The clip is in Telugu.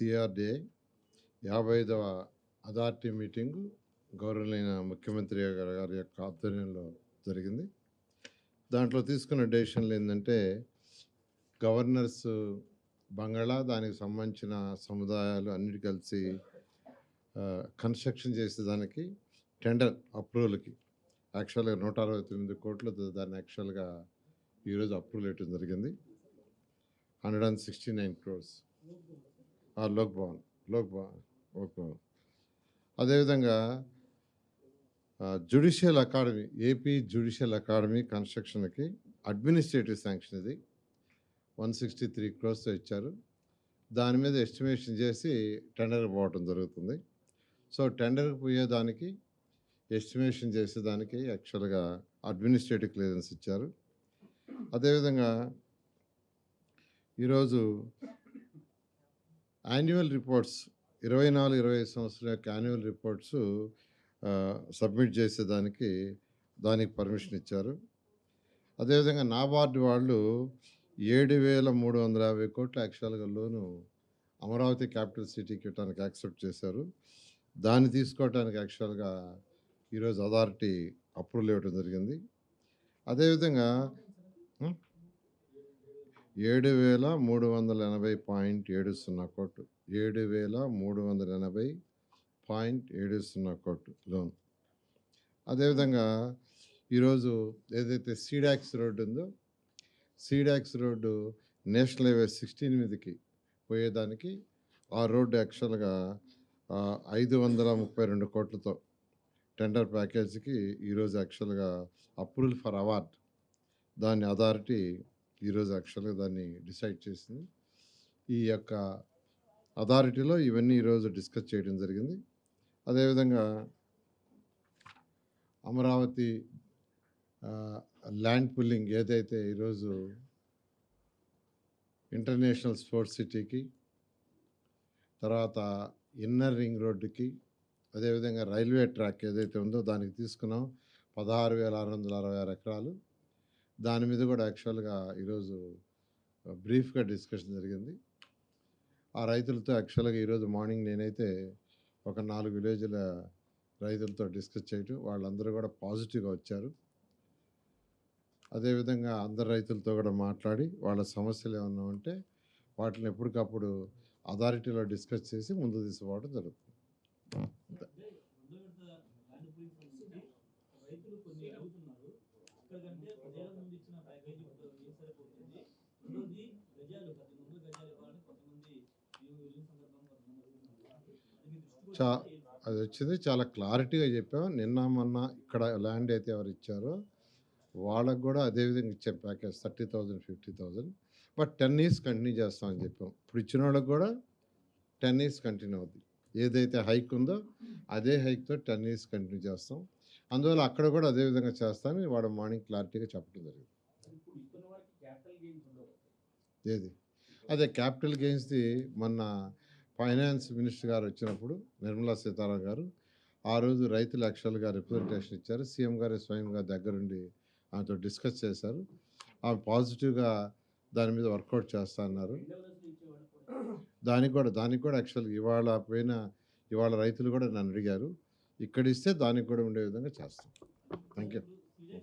సిఆర్డిఏ 55వ అథారిటీ మీటింగు గౌరవనీయ ముఖ్యమంత్రి గారి యొక్క ఆధ్వర్యంలో జరిగింది. దాంట్లో తీసుకున్న డెసిషన్లు ఏంటంటే, గవర్నర్స్ బంగాళా, దానికి సంబంధించిన సముదాయాలు అన్నిటి కలిసి కన్స్ట్రక్షన్ చేసేదానికి టెండర్ అప్రూవల్కి యాక్చువల్గా 169 కోట్లతో దాన్ని యాక్చువల్గా ఈరోజు అప్రూవల్ ఇవ్వడం జరిగింది. 169 crores లోక్ భవన్. అదేవిధంగా judicial academy, AP judicial academy కన్స్ట్రక్షన్కి అడ్మినిస్ట్రేటివ్ శాంక్షన్ ఇది 163 crores ఇచ్చారు. దాని మీద ఎస్టిమేషన్ చేసి టెండర్కి పోవటం జరుగుతుంది. సో టెండర్కి పోయేదానికి ఎస్టిమేషన్ చేసేదానికి యాక్చువల్గా అడ్మినిస్ట్రేటివ్ క్లియరెన్స్ ఇచ్చారు. అదేవిధంగా ఈరోజు యాన్యువల్ రిపోర్ట్స్ 24-25 సంవత్సరం యొక్క యాన్యువల్ రిపోర్ట్స్ సబ్మిట్ చేసేదానికి దానికి పర్మిషన్ ఇచ్చారు. అదేవిధంగా నాబార్డు వాళ్ళు 7,350 కోట్ల యాక్చువల్గా లోను అమరావతి క్యాపిటల్ సిటీకి ఇవ్వడానికి యాక్సెప్ట్ చేశారు. దాన్ని తీసుకోవడానికి యాక్చువల్గా ఈరోజు అథారిటీ అప్రూవల్ ఇవ్వడం జరిగింది. అదేవిధంగా 7,380.70 కోట్లు 7,380.70 కోట్లు లోన్. అదేవిధంగా ఈరోజు ఏదైతే సీడాక్స్ రోడ్డు ఉందో, సీడాక్స్ రోడ్డు నేషనల్ హైవే 16 మీదకి పోయేదానికి ఆ రోడ్డు యాక్చువల్గా 532 కోట్లతో టెండర్ ప్యాకేజీకి ఈరోజు యాక్చువల్గా అప్రూవల్ ఫర్ అవార్డ్ దాని అథారిటీ ఈరోజు యాక్చువల్గా దాన్ని డిసైడ్ చేసింది. ఈ యొక్క అథారిటీలో ఇవన్నీ ఈరోజు డిస్కస్ చేయడం జరిగింది. అదేవిధంగా అమరావతి ల్యాండ్ పుల్లింగ్ ఏదైతే ఈరోజు ఇంటర్నేషనల్ స్పోర్ట్స్ సిటీకి, తర్వాత ఇన్నర్ రింగ్ రోడ్డుకి, అదేవిధంగా రైల్వే ట్రాక్ ఏదైతే ఉందో దానికి తీసుకున్నాం 16,666 ఎకరాలు. దాని మీద కూడా యాక్చువల్గా ఈరోజు బ్రీఫ్గా డిస్కషన్ జరిగింది. ఆ రైతులతో యాక్చువల్గా ఈరోజు మార్నింగ్ నేనైతే ఒక 4 విలేజ్ల రైతులతో డిస్కస్ చేయటం, వాళ్ళందరూ కూడా పాజిటివ్గా వచ్చారు. అదేవిధంగా అందరు రైతులతో కూడా మాట్లాడి వాళ్ళ సమస్యలు ఏమన్నా ఉంటే వాటిని ఎప్పటికప్పుడు అథారిటీలో డిస్కస్ చేసి ముందు తీసుకోవడం జరుగుతుంది. అది వచ్చింది చాలా క్లారిటీగా చెప్పాం. నిన్న మొన్న ఇక్కడ ల్యాండ్ అయితే ఎవరు ఇచ్చారో వాళ్ళకు కూడా అదేవిధంగా ఇచ్చాం ప్యాకేజ్ 30,000 50,000. బట్ 10 years కంటిన్యూ చేస్తామని చెప్పాం. ఇప్పుడు ఇచ్చిన వాళ్ళకి కూడా 10 years కంటిన్యూ అవుతుంది. ఏదైతే హైక్ ఉందో అదే హైక్తో 10 years కంటిన్యూ చేస్తాం. అందువల్ల అక్కడ కూడా అదేవిధంగా చేస్తామని వాడు మార్నింగ్ క్లారిటీగా చెప్పడం జరిగింది. ఏది అదే క్యాపిటల్ గెయిన్స్ది మొన్న ఫైనాన్స్ మినిస్టర్ గారు వచ్చినప్పుడు నిర్మలా సీతారామన్ గారు ఆ రోజు రైతులు యాక్చువల్గా రిప్రజెంటేషన్ ఇచ్చారు. సీఎం గారు స్వయంగా దగ్గరుండి ఆమెతో డిస్కస్ చేశారు. ఆమె పాజిటివ్గా దాని మీద వర్కౌట్ చేస్తా అన్నారు. దానికి కూడా యాక్చువల్గా ఇవాళ రైతులు కూడా నన్ను అడిగారు. ఇక్కడ ఇస్తే దానికి కూడా ఉండే విధంగా చేస్తాం. Thank you.